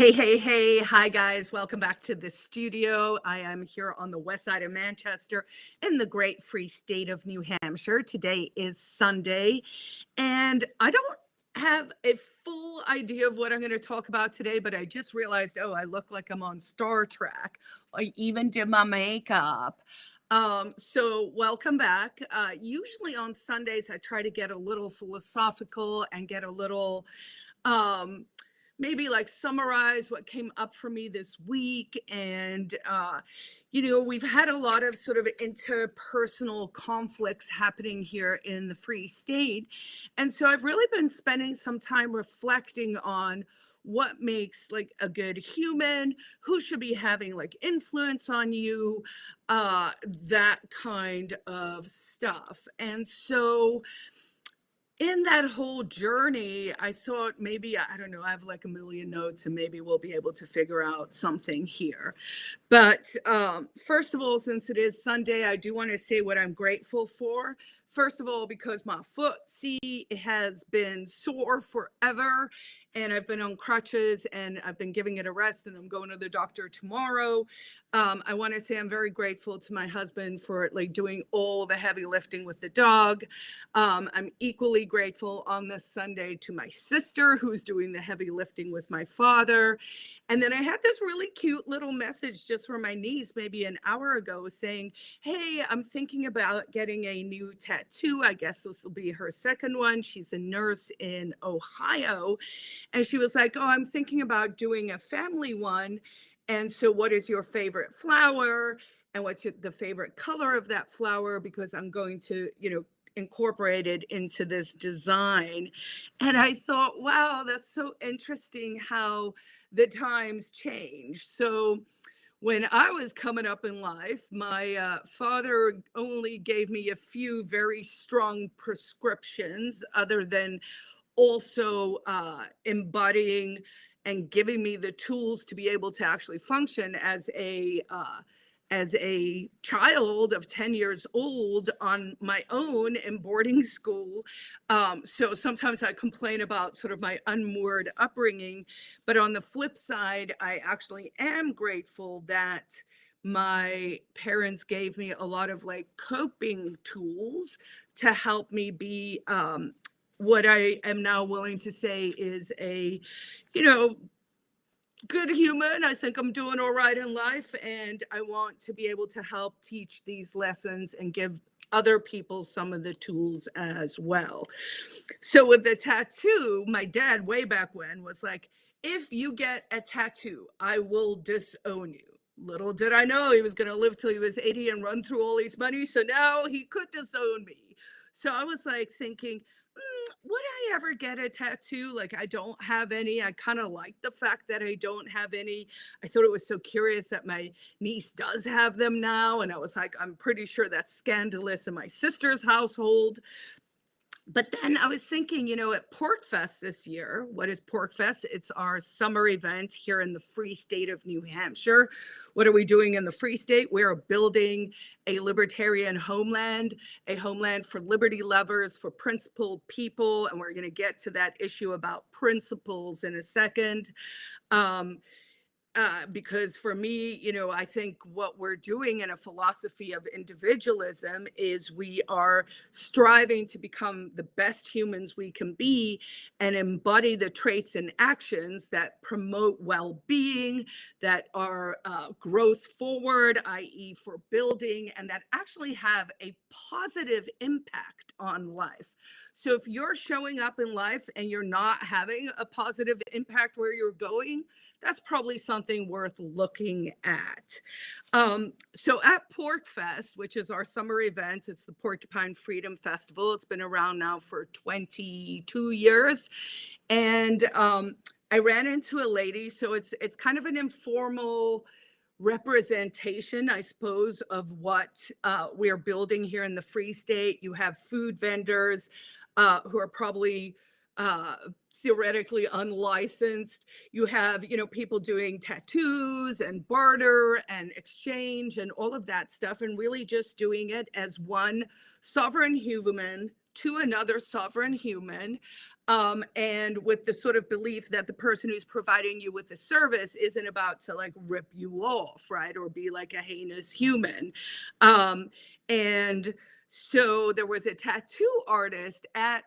Hey. Hi, guys. Welcome back to the studio. I am here on the west side of Manchester in the great free state of New Hampshire. Today is Sunday, and I don't have a full idea of what I'm going to talk about today, but I just realized, oh, I look like I'm on Star Trek. I even did my makeup. So welcome back. Usually on Sundays, I try to get a little philosophical and get a little um maybe like summarize what came up for me this week. And we've had a lot of sort of interpersonal conflicts happening here in the free state, and so I've really been spending some time reflecting on what makes like a good human, who should be having like influence on you, that kind of stuff. And so in that whole journey, I thought maybe, I don't know, I have like a million notes and maybe we'll be able to figure out something here. But first of all, since it is Sunday, I do want to say what I'm grateful for. First of all, because my foot, see, has been sore forever, and I've been on crutches and I've been giving it a rest, and I'm going to the doctor tomorrow. I want to say I'm very grateful to my husband for like doing all the heavy lifting with the dog. I'm equally grateful on this Sunday to my sister, who's doing the heavy lifting with my father. And then I had this really cute little message just from my niece maybe an hour ago saying, hey, I'm thinking about getting a new tattoo. I guess this will be her second one. She's a nurse in Ohio. And she was like, oh, I'm thinking about doing a family one. And so what is your favorite flower? And what's the favorite color of that flower? Because I'm going to, incorporate it into this design. And I thought, wow, that's so interesting how the times change. So when I was coming up in life, my father only gave me a few very strong prescriptions, other than also embodying and giving me the tools to be able to actually function as a child of 10 years old on my own in boarding school. So sometimes I complain about sort of my unmoored upbringing, but on the flip side, I actually am grateful that my parents gave me a lot of like coping tools to help me be what I am now willing to say is a, you know, good human. I think I'm doing all right in life, and I want to be able to help teach these lessons and give other people some of the tools as well. So with the tattoo, my dad way back when was like, if you get a tattoo, I will disown you. Little did I know he was going to live till he was 80 and run through all his money. So now he could disown me. So I was like thinking, would I ever get a tattoo? Like, I don't have any. I kind of like the fact that I don't have any. I thought it was so curious that my niece does have them now. And I was like, I'm pretty sure that's scandalous in my sister's household. But then I was thinking, at Pork Fest this year, what is Pork Fest? It's our summer event here in the free state of New Hampshire. What are we doing in the free state? We are building a libertarian homeland, a homeland for liberty lovers, for principled people. And we're going to get to that issue about principles in a second. Um, because for me, I think what we're doing in a philosophy of individualism is we are striving to become the best humans we can be and embody the traits and actions that promote well-being, that are growth forward, i.e. for building, and that actually have a positive impact on life. So if you're showing up in life and you're not having a positive impact where you're going, that's probably something worth looking at. So at Pork Fest, which is our summer event, it's the Porcupine Freedom Festival. It's been around now for 22 years. And I ran into a lady, so it's kind of an informal representation, I suppose, of what we're building here in the Free State. You have food vendors who are probably theoretically unlicensed. You have, people doing tattoos and barter and exchange and all of that stuff, and really just doing it as one sovereign human to another sovereign human, And with the sort of belief that the person who's providing you with the service isn't about to like rip you off, right? Or be like a heinous human. And so there was a tattoo artist at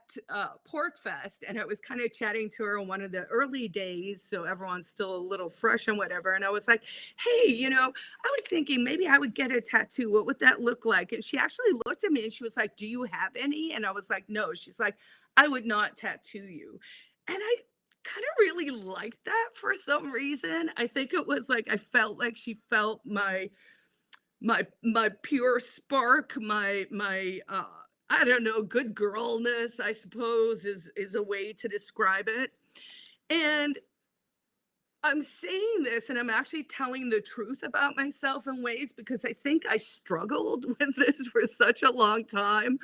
Porkfest, and I was kind of chatting to her in one of the early days. So everyone's still a little fresh and whatever. And I was like, hey, I was thinking maybe I would get a tattoo. What would that look like? And she actually looked at me and she was like, do you have any? And I was like, no. She's like, I would not tattoo you. And I kind of really liked that for some reason. I think it was like I felt like she felt my pure spark, my I don't know, good girlness, I suppose is a way to describe it. And I'm saying this and I'm actually telling the truth about myself in ways because I think I struggled with this for such a long time,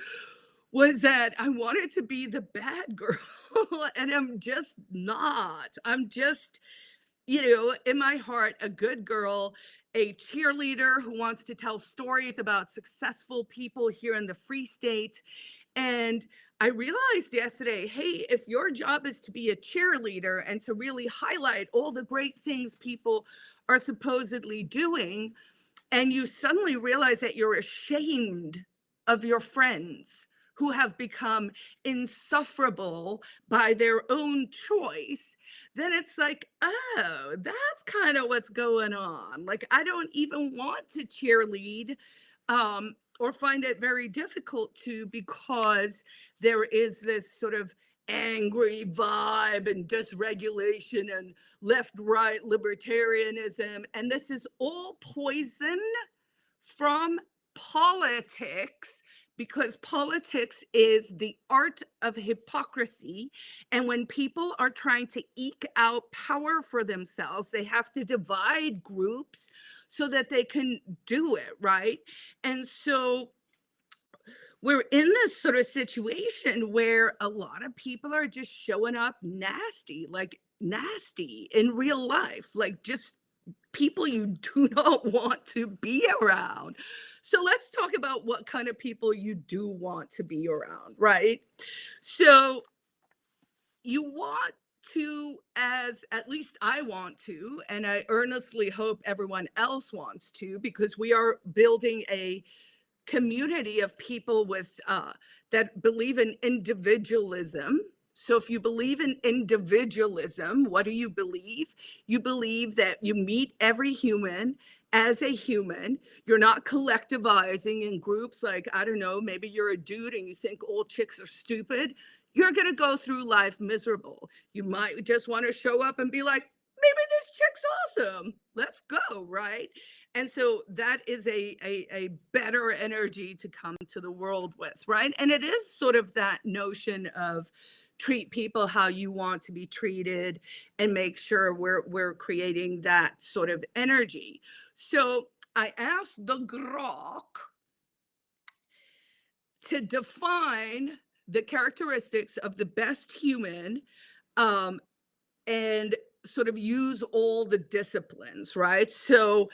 was that I wanted to be the bad girl and I'm just not. I'm just, in my heart, a good girl, a cheerleader who wants to tell stories about successful people here in the Free State. And I realized yesterday, hey, if your job is to be a cheerleader and to really highlight all the great things people are supposedly doing, and you suddenly realize that you're ashamed of your friends who have become insufferable by their own choice, then it's like, oh, that's kind of what's going on. Like, I don't even want to cheerlead, or find it very difficult to, because there is this sort of angry vibe and dysregulation and left right libertarianism. And this is all poison from politics, because politics is the art of hypocrisy. And when people are trying to eke out power for themselves, they have to divide groups so that they can do it, right? And so we're in this sort of situation where a lot of people are just showing up nasty, like nasty in real life, like just people you do not want to be around. So let's talk about what kind of people you do want to be around, right? So you want to, as at least I want to, and I earnestly hope everyone else wants to, because we are building a community of people with that believe in individualism. So if you believe in individualism, what do you believe? You believe that you meet every human as a human. You're not collectivizing in groups like, I don't know, maybe you're a dude and you think all chicks are stupid. You're going to go through life miserable. You might just want to show up and be like, maybe this chick's awesome. Let's go, right? And so that is a better energy to come to the world with, right? And it is sort of that notion of treat people how you want to be treated and make sure we're creating that sort of energy. So I asked the grok to define the characteristics of the best human, um, and sort of use all the disciplines, right? So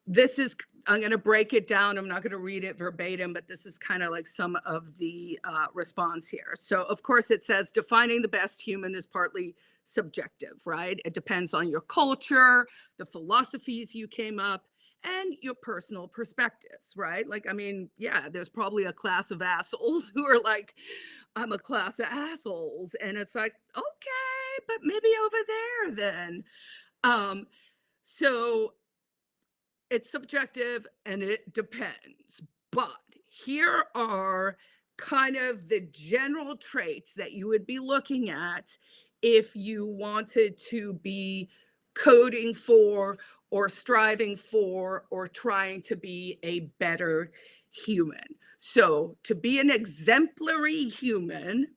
this is, I'm going to break it down. I'm not going to read it verbatim, but this is kind of like some of the response here. So, of course, it says defining the best human is partly subjective, right? It depends on your culture, the philosophies you came up, and your personal perspectives, right? Like, I mean, yeah, there's probably a class of assholes who are like, I'm a class of assholes. And it's like, okay, but maybe over there then. Um, so it's subjective and it depends. But here are kind of the general traits that you would be looking at if you wanted to be coding for or striving for or trying to be a better human. So, to be an exemplary human,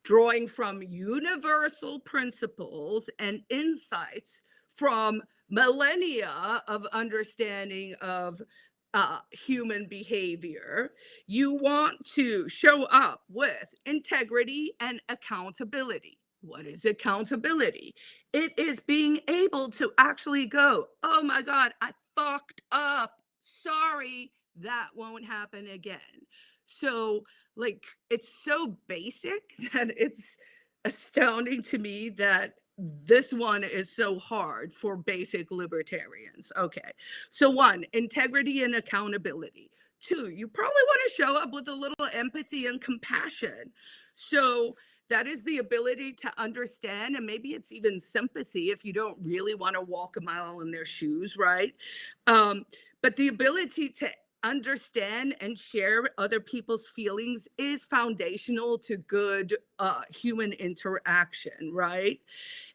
drawing from universal principles and insights from millennia of understanding of human behavior, you want to show up with integrity and accountability. What is accountability? It is being able to actually go, oh my God, I fucked up. Sorry, that won't happen again. So, like, it's so basic that it's astounding to me that this one is so hard for basic libertarians. Okay. So, one, integrity and accountability. Two, you probably want to show up with a little empathy and compassion. So, that is the ability to understand, and maybe it's even sympathy if you don't really want to walk a mile in their shoes, right? Um, but the ability to understand and share other people's feelings is foundational to good human interaction, right?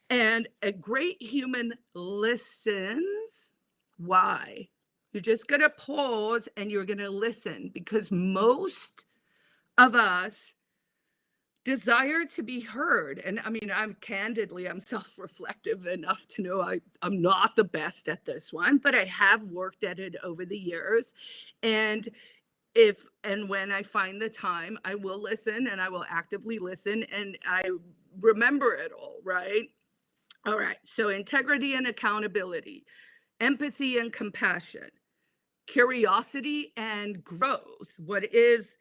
And a great human listens. Why? You're just going to pause and you're going to listen because most of us desire to be heard. And I mean, I'm self-reflective enough to know I'm not the best at this one, but I have worked at it over the years. And if and when I find the time, I will listen and I will actively listen and I remember it all, right? All right. So integrity and accountability, empathy and compassion, curiosity and growth. What is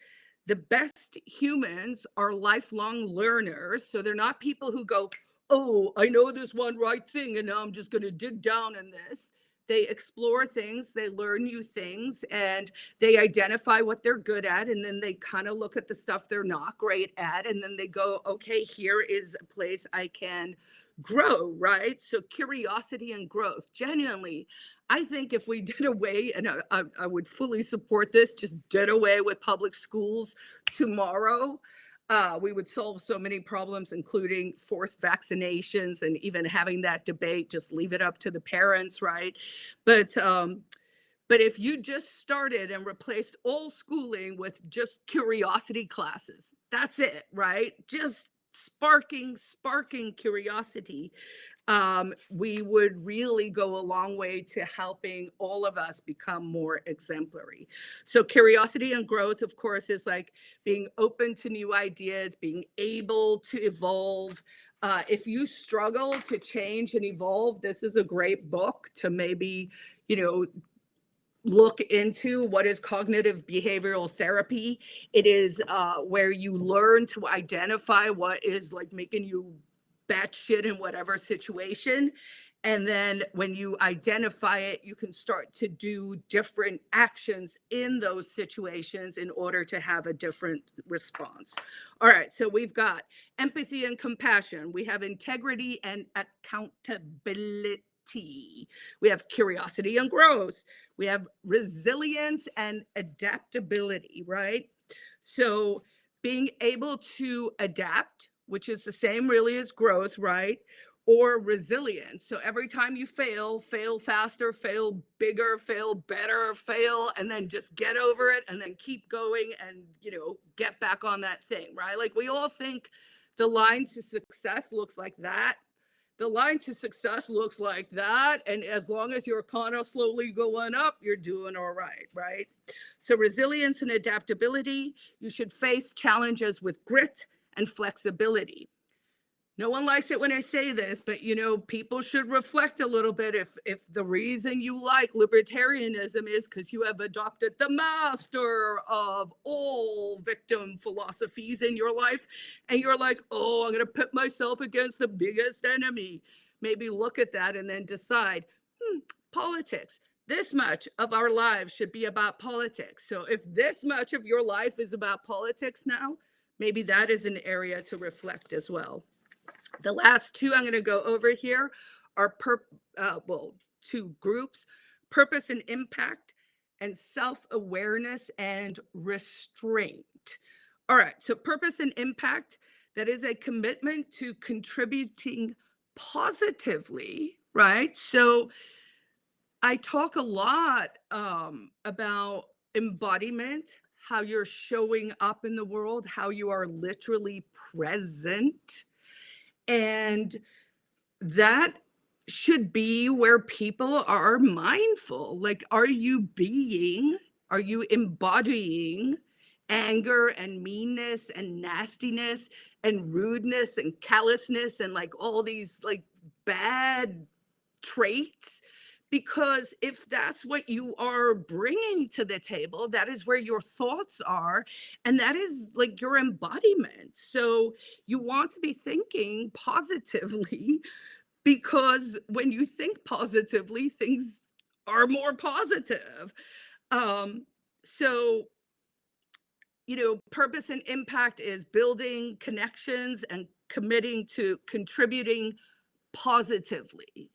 the best humans are lifelong learners. So they're not people who go, oh, I know this one right thing and now I'm just going to dig down in this. They explore things, they learn new things, and they identify what they're good at. And then they kind of look at the stuff they're not great at. And then they go, okay, here is a place I can grow, right? So curiosity and growth. Genuinely, I think if we did away, and I would fully support this, just did away with public schools tomorrow, we would solve so many problems, including forced vaccinations and even having that debate, just leave it up to the parents, right? But if you just started and replaced all schooling with just curiosity classes, that's it, right? Just sparking curiosity, we would really go a long way to helping all of us become more exemplary. So curiosity and growth, of course, is like being open to new ideas, being able to evolve. If you struggle to change and evolve, this is a great book to maybe, you know, look into. What is cognitive behavioral therapy? It is where you learn to identify what is like making you batshit in whatever situation. And then when you identify it, you can start to do different actions in those situations in order to have a different response. All right, so we've got empathy and compassion. We have integrity and accountability. We have curiosity and growth. We have resilience and adaptability, right? So being able to adapt, which is the same really as growth, right? Or resilience. So every time you fail, fail faster, fail bigger, fail better, fail, and then just get over it and then keep going and, get back on that thing, right? Like we all think the line to success looks like that. The line to success looks like that. And as long as you're kind of slowly going up, you're doing all right, right? So resilience and adaptability, you should face challenges with grit and flexibility. No one likes it when I say this, but people should reflect a little bit. If the reason you like libertarianism is because you have adopted the master of all victim philosophies in your life, and you're like, oh, I'm going to put myself against the biggest enemy. Maybe look at that and then decide, politics. This much of our lives should be about politics. So if this much of your life is about politics now, maybe that is an area to reflect as well. The last two I'm going to go over here are two groups: purpose and impact, and self-awareness and restraint. All right, so purpose and impact, that is a commitment to contributing positively, right? So I talk a lot about embodiment, how you're showing up in the world, how you are literally present. And that should be where people are mindful. Like, are you embodying anger and meanness and nastiness and rudeness and callousness and like all these like bad traits because if that's what you are bringing to the table, that is where your thoughts are, and that is like your embodiment. So you want to be thinking positively because when you think positively, things are more positive. Um, so, purpose and impact is building connections and committing to contributing positively.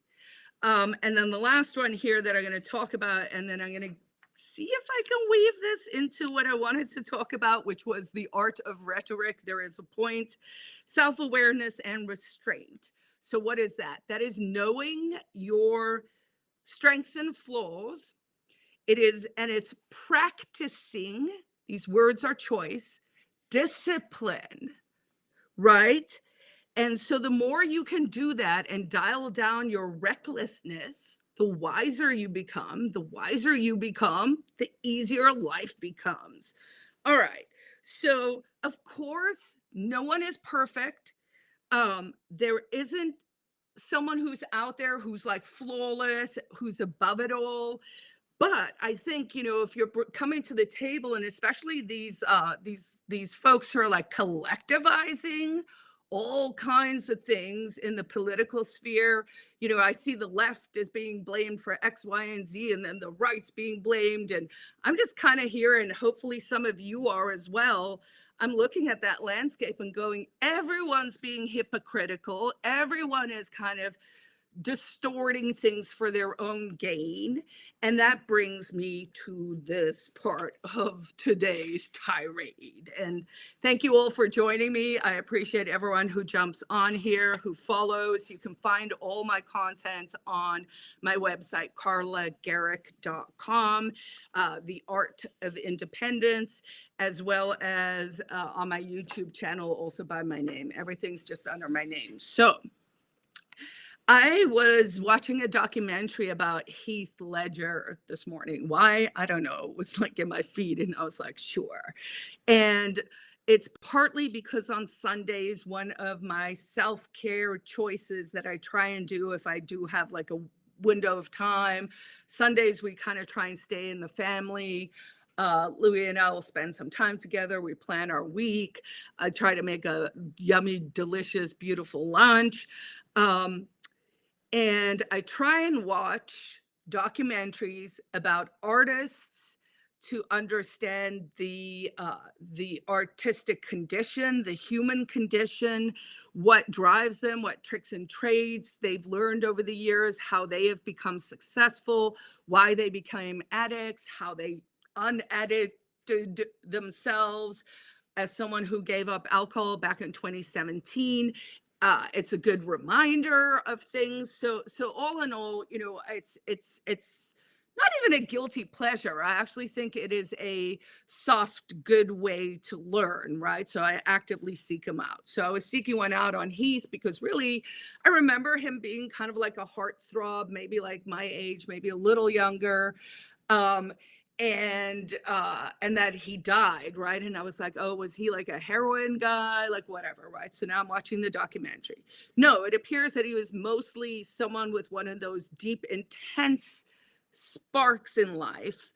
And then the last one here that I'm going to talk about, and then I'm going to see if I can weave this into what I wanted to talk about, which was the art of rhetoric. There is a point, self awareness and restraint. So, what is that? That is knowing your strengths and flaws. And it's practicing, these words are choice, discipline, right? And so the more you can do that and dial down your recklessness, the wiser you become. The wiser you become, the easier life becomes. All right. So, of course, no one is perfect. There isn't someone who's out there who's like flawless, who's above it all. But I think, if you're coming to the table, and especially these folks who are like collectivizing all kinds of things in the political sphere, I see the left is being blamed for X, Y, and Z, and then the right's being blamed. And I'm just kind of here, and hopefully some of you are as well. I'm looking at that landscape and going, everyone's being hypocritical. Everyone is kind of distorting things for their own gain. And that brings me to this part of today's tirade. And thank you all for joining me. I appreciate everyone who jumps on here, who follows. You can find all my content on my website, carlagerrick.com, The Art of Independence, as well as on my YouTube channel, also by my name. Everything's just under my name. So, I was watching a documentary about Heath Ledger this morning. Why? I don't know. It was like in my feed, and I was like, sure. And it's partly because on Sundays, one of my self-care choices that I try and do if I do have like a window of time, Sundays we kind of try and stay in the family. Louis and I will spend some time together. We plan our week. I try to make a yummy, delicious, beautiful lunch. And I try and watch documentaries about artists to understand the artistic condition, the human condition, what drives them, what tricks and trades they've learned over the years, how they have become successful, why they became addicts, how they unaddicted themselves. As someone who gave up alcohol back in 2017, it's a good reminder of things. So all in all, it's not even a guilty pleasure. I actually think it is a soft, good way to learn, right? So I actively seek them out. So I was seeking one out on Heath because really, I remember him being kind of like a heartthrob, maybe like my age, maybe a little younger. Um, and that he died, right? And I was like, oh, was he like a heroin guy, like whatever, right? So now I'm watching the documentary. No, it appears that he was mostly someone with one of those deep, intense sparks in life.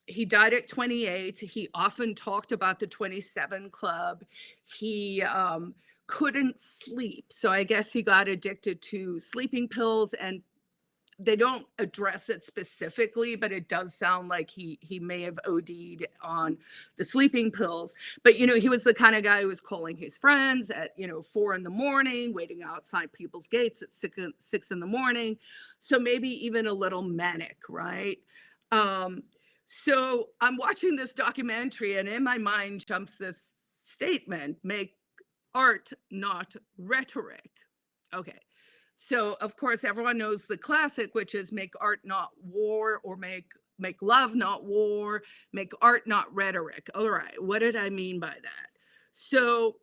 He died at 28. He often talked about the 27 Club. He couldn't sleep, so I guess he got addicted to sleeping pills, and they don't address it specifically, but it does sound like he may have OD'd on the sleeping pills. But he was the kind of guy who was calling his friends at 4 a.m, waiting outside people's gates at 6 a.m. So maybe even a little manic, right? So I'm watching this documentary, and in my mind jumps this statement: make art, not rhetoric. Okay. So of course everyone knows the classic, which is make art not war, or make love not war, make art not rhetoric. All right, what did I mean by that? So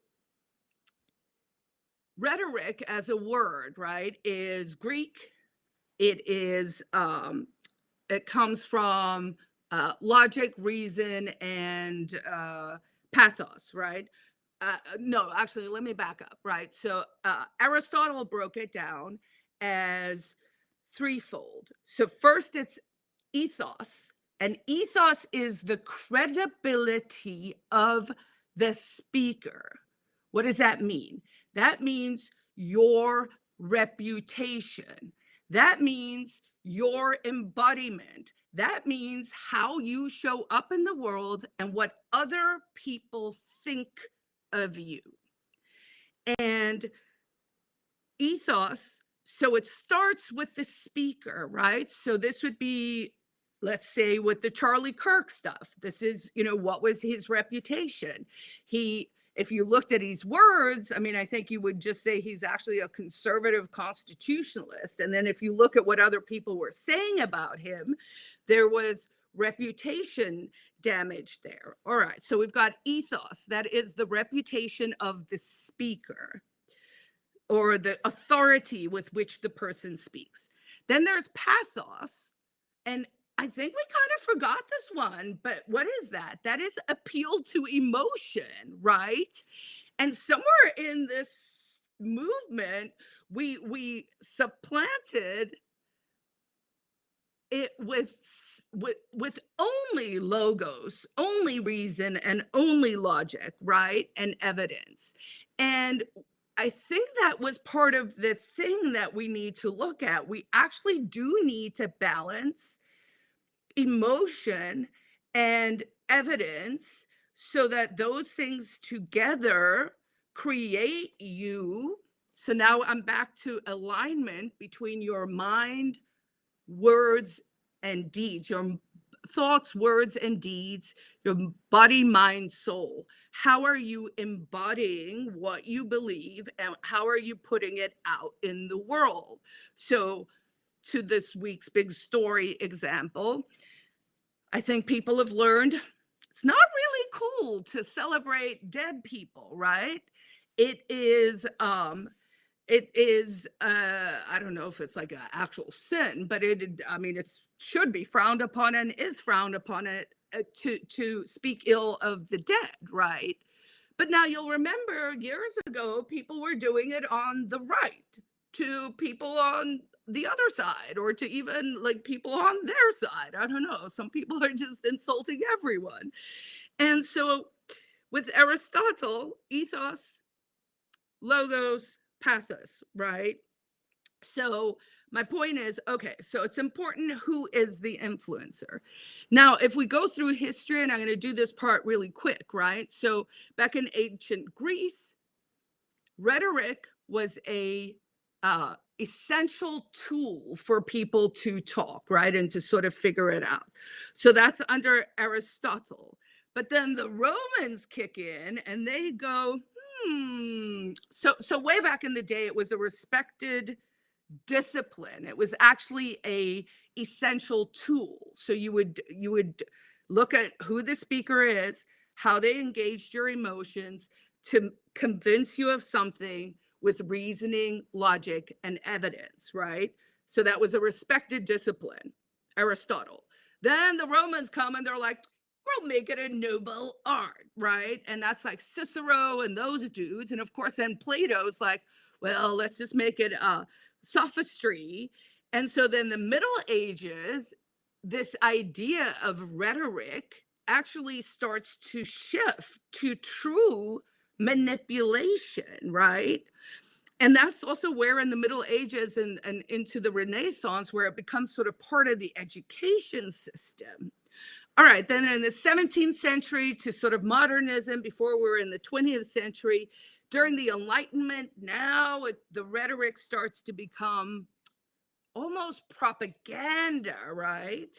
rhetoric as a word, right, is Greek. It is it comes from logic, reason, and pathos, right? No, actually, let me back up, right? So Aristotle broke it down as threefold. So first it's ethos, and ethos is the credibility of the speaker. What does that mean? That means your reputation. That means your embodiment. That means how you show up in the world and what other people think of you. And ethos, so it starts with the speaker, right? So this would be, let's say, with the Charlie Kirk stuff. This is, what was his reputation? If you looked at his words, I mean, I think you would just say he's actually a conservative constitutionalist. And then if you look at what other people were saying about him, there was reputation damage there. All right, so we've got ethos. That is the reputation of the speaker, or the authority with which the person speaks. Then there's pathos. And I think we kind of forgot this one, but what is that? That is appeal to emotion, right? And somewhere in this movement, we supplanted it with only logos, only reason, and only logic, right? And evidence. And I think that was part of the thing that we need to look at. We actually do need to balance emotion and evidence so that those things together create you. So now I'm back to alignment between your mind, words, and deeds, your thoughts, words, and deeds, your body, mind, soul. How are you embodying what you believe, and how are you putting it out in the world? So, to this week's big story example, I think people have learned it's not really cool to celebrate dead people, right? It is I don't know if it's like an actual sin, but I mean, it should be frowned upon and is frowned upon it, to speak ill of the dead, right? But now you'll remember years ago, people were doing it on the right to people on the other side, or to even like people on their side. I don't know. Some people are just insulting everyone. And so with Aristotle, ethos, logos, pathos, right? So my point is, okay, so it's important who is the influencer. Now, if we go through history, and I'm going to do this part really quick, right? So back in ancient Greece, rhetoric was a essential tool for people to talk, right? And to sort of figure it out. So that's under Aristotle. But then the Romans kick in and they go, So way back in the day, it was a respected discipline. It was actually a essential tool. So you would look at who the speaker is, how they engaged your emotions to convince you of something with reasoning, logic, and evidence, right? So that was a respected discipline, Aristotle. Then the Romans come and they're like, we'll make it a noble art, right? And that's like Cicero and those dudes. And of course, then Plato's like, well, let's just make it sophistry. And so then the Middle Ages, this idea of rhetoric actually starts to shift to true manipulation, right? And that's also where in the Middle Ages and into the Renaissance, where it becomes sort of part of the education system. All right, then in the 17th century to sort of modernism, before we were in the 20th century, during the Enlightenment, now the rhetoric starts to become almost propaganda, right?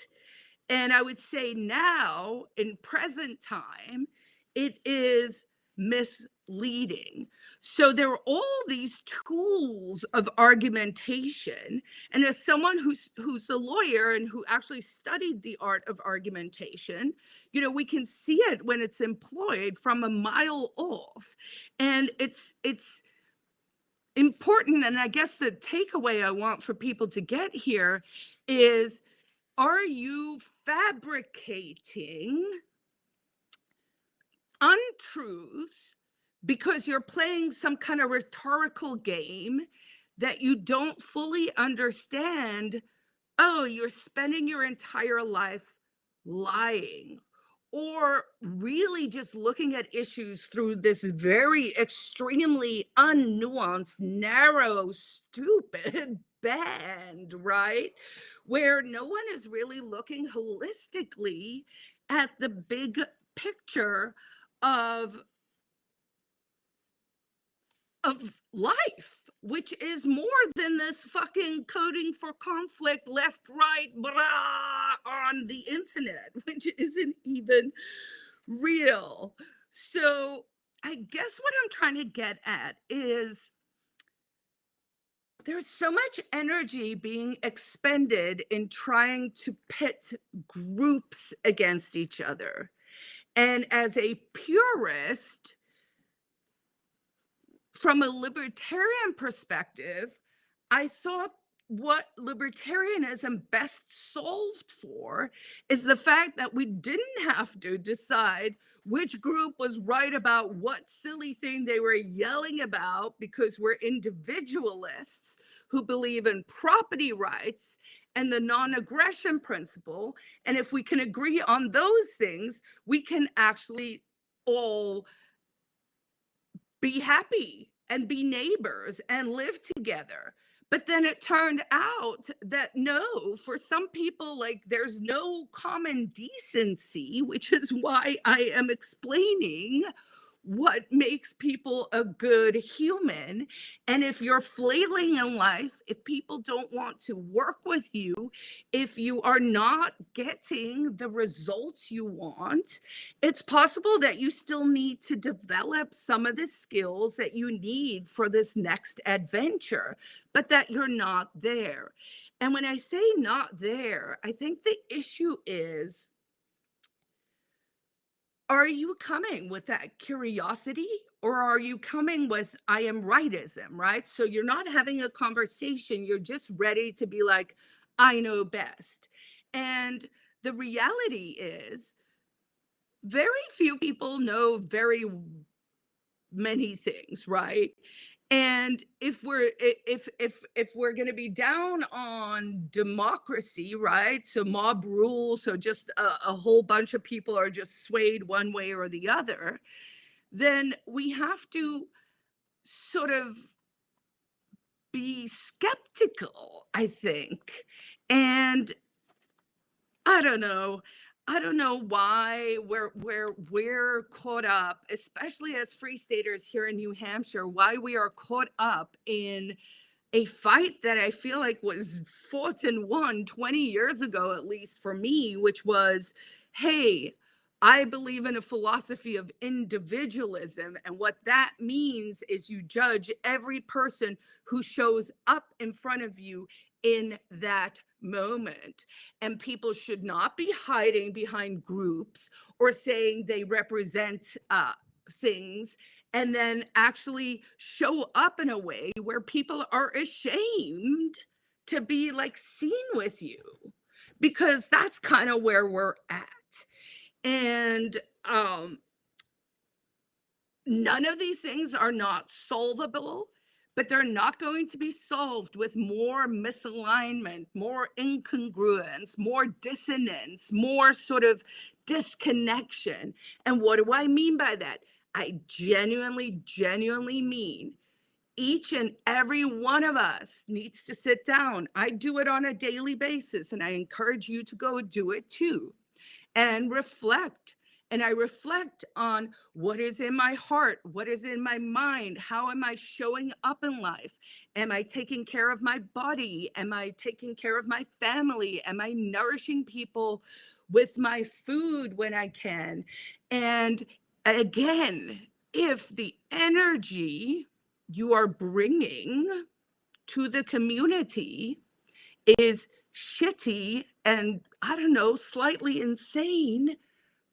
And I would say now, in present time, it is misleading. So there are all these tools of argumentation. And as someone who's a lawyer and who actually studied the art of argumentation, we can see it when it's employed from a mile off. And it's important. And I guess the takeaway I want for people to get here is, are you fabricating untruths because you're playing some kind of rhetorical game that you don't fully understand. Oh, you're spending your entire life lying, or really just looking at issues through this very extremely unnuanced, narrow, stupid band, right? Where no one is really looking holistically at the big picture of life, which is more than this fucking coding for conflict, left, right, blah, on the internet, which isn't even real. So I guess what I'm trying to get at is there's so much energy being expended in trying to pit groups against each other. And as a purist, from a libertarian perspective, I thought what libertarianism best solved for is the fact that we didn't have to decide which group was right about what silly thing they were yelling about, because we're individualists who believe in property rights and the non aggression principle. And if we can agree on those things, we can actually all be happy and be neighbors and live together. But then it turned out that no, for some people, like there's no common decency, which is why I am explaining what makes people a good human. And if you're flailing in life, if people don't want to work with you, if you are not getting the results you want, it's possible that you still need to develop some of the skills that you need for this next adventure, but that you're not there. And when I say not there, I think the issue is, are you coming with that curiosity, or are you coming with I am rightism, right? So you're not having a conversation, you're just ready to be like, I know best. And the reality is, very few people know very many things, right? And if we're going to be down on democracy, right? So mob rule, so just a whole bunch of people are just swayed one way or the other, then we have to sort of be skeptical, I think. And I don't know. I don't know why we're caught up, especially as free staters here in New Hampshire, why we are caught up in a fight that I feel like was fought and won 20 years ago, at least for me, which was, hey, I believe in a philosophy of individualism. And what that means is you judge every person who shows up in front of you in that moment. And people should not be hiding behind groups or saying they represent things, and then actually show up in a way where people are ashamed to be like seen with you, because that's kind of where we're at. And none of these things are not solvable, but they're not going to be solved with more misalignment, more incongruence, more dissonance, more sort of disconnection. And what do I mean by that? I genuinely mean each and every one of us needs to sit down. I do it on a daily basis, and I encourage you to go do it too, and reflect. And I reflect on what is in my heart, what is in my mind, how am I showing up in life? Am I taking care of my body? Am I taking care of my family? Am I nourishing people with my food when I can? And again, if the energy you are bringing to the community is shitty and, I don't know, slightly insane,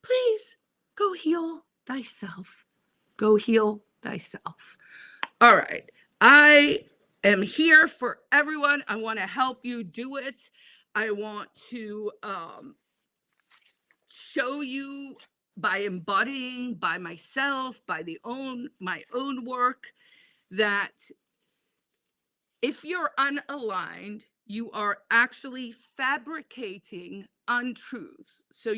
please go heal thyself. Go heal thyself. All right. I am here for everyone. I want to help you do it. I want to show you by embodying, by myself, by my own work, that If you're unaligned, you are actually fabricating untruths. So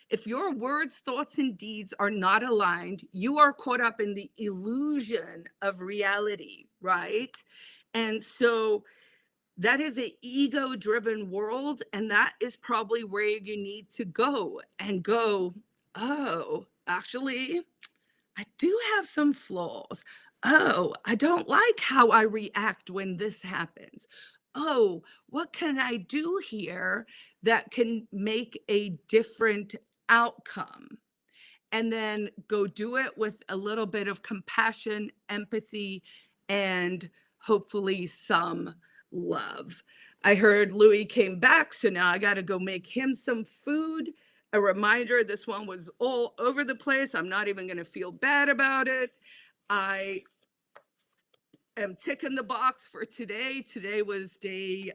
if your words, thoughts, and deeds are not aligned, you are caught up in the illusion of reality, right? And so that is an ego driven world. And that is probably where you need to go and go, oh, actually, I do have some flaws. Oh, I don't like how I react when this happens. Oh, what can I do here that can make a different outcome? And then go do it with a little bit of compassion, empathy, and hopefully some love. I heard Louis came back, so now I got to go make him some food. A reminder, this one was all over the place. I'm not even going to feel bad about it. I am ticking the box for today. Today was day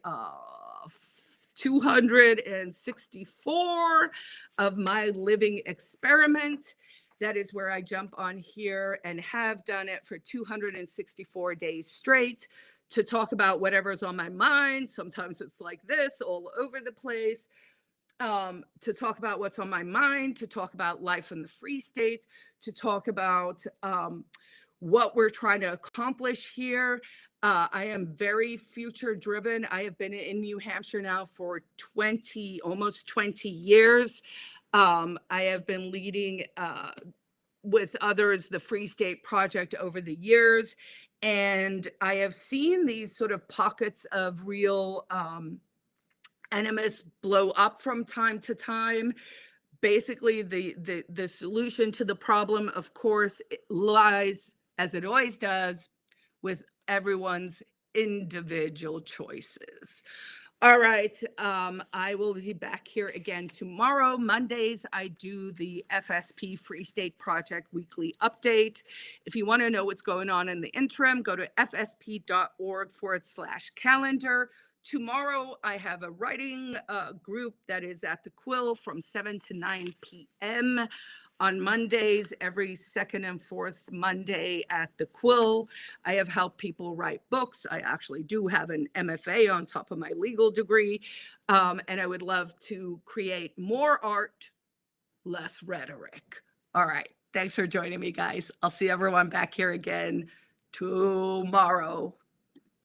264 of my living experiment. That is where I jump on here and have done it for 264 days straight to talk about whatever's on my mind. Sometimes it's like this, all over the place. To talk about what's on my mind, to talk about life in the Free State, to talk about what we're trying to accomplish here. I am very future driven. I have been in New Hampshire now for almost 20 years. I have been leading with others the Free State Project over the years. And I have seen these sort of pockets of real animus blow up from time to time. Basically, the solution to the problem, of course, lies, as it always does, with everyone's individual choices. All right, I will be back here again tomorrow. Mondays, I do the FSP Free State Project weekly update. If you want to know what's going on in the interim, go to fsp.org/calendar. Tomorrow, I have a writing group that is at the Quill from 7 to 9 p.m. On Mondays, every second and fourth Monday at the Quill. I have helped people write books. I actually do have an MFA on top of my legal degree. And I would love to create more art, less rhetoric. All right. Thanks for joining me, guys. I'll see everyone back here again tomorrow.